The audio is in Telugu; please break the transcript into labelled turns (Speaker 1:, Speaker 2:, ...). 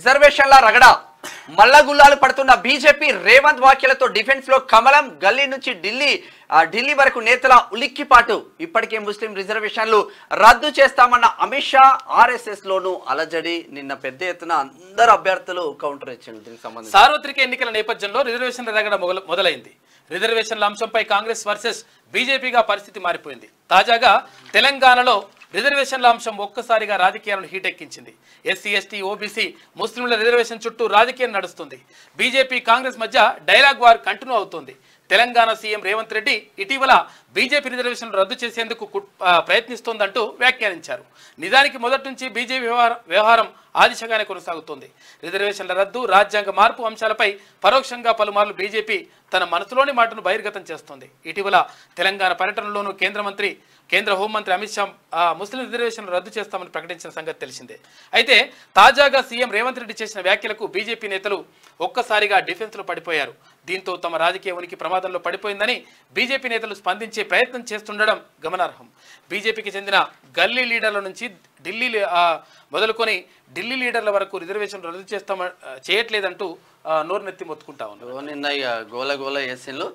Speaker 1: రిజర్వేషన్ల రగడ మల్లగుల్లాలు పడుతున్న బీజేపీ రేవంత్ వ్యాఖ్యలతో డిఫెన్స్ లో కమలం గల్లీ నుంచి ఢిల్లీ వరకు నేతల ఉలిక్కిపాటు ఇప్పటికే ముస్లిం రిజర్వేషన్లు రద్దు చేస్తామన్న అమిత్ షా ఆర్ఎస్ఎస్ లోను అలజడి నిన్న పెద్ద ఎత్తున అందరు అభ్యర్థులు కౌంటర్ ఇచ్చారు దీనికి సంబంధించి
Speaker 2: సార్వత్రిక ఎన్నికల నేపథ్యంలో రిజర్వేషన్ల రగడ మొదలైంది రిజర్వేషన్ల అంశంపై కాంగ్రెస్ వర్సెస్ బీజేపీగా పరిస్థితి మారిపోయింది తాజాగా తెలంగాణలో రిజర్వేషన్ల అంశం ఒక్కసారిగా రాజకీయాలను హీటెక్కించింది ఎస్సీ ఎస్టీ ఓబీసీ ముస్లింల రిజర్వేషన్ చుట్టూ రాజకీయం నడుస్తుంది బీజేపీ కాంగ్రెస్ మధ్య డైలాగ్ వార్ కంటిన్యూ అవుతుంది తెలంగాణ సీఎం రేవంత్ రెడ్డి ఇటీవల బీజేపీ రిజర్వేషన్లు రద్దు చేసేందుకు ప్రయత్నిస్తోందంటూ వ్యాఖ్యానించారు నిజానికి మొదటి నుంచి బీజేపీ వ్యవహారం ఆదిశగానే కొనసాగుతోంది రిజర్వేషన్ల రద్దు రాజ్యాంగ మార్పు అంశాలపై పరోక్షంగా పలుమార్లు బీజేపీ తన మనసులోని మాటను బహిర్గతం చేస్తోంది ఇటీవల తెలంగాణ పర్యటనలోనూ కేంద్ర హోంమంత్రి అమిత్ షా ముస్లిం రిజర్వేషన్లు రద్దు చేస్తామని ప్రకటించిన సంగతి తెలిసిందే అయితే తాజాగా సీఎం రేవంత్ రెడ్డి చేసిన వ్యాఖ్యలకు బీజేపీ నేతలు ఒక్కసారిగా డిఫెన్స్లో పడిపోయారు దీంతో తమ రాజకీయ ఉనికి ప్రమాదంలో పడిపోయిందని బీజేపీ నేతలు స్పందించే ప్రయత్నం చేస్తుండడం గమనార్హం బీజేపీకి చెందిన గల్లీ లీడర్ల నుంచి మొదలుకొని ఢిల్లీ లీడర్ల వరకు రిజర్వేషన్లు రద్దు చేయట్లేదంటూ నోరునెత్తి మొత్తుకుంటా ఉన్నారు
Speaker 1: నిన్న గోల వేసిండ్లు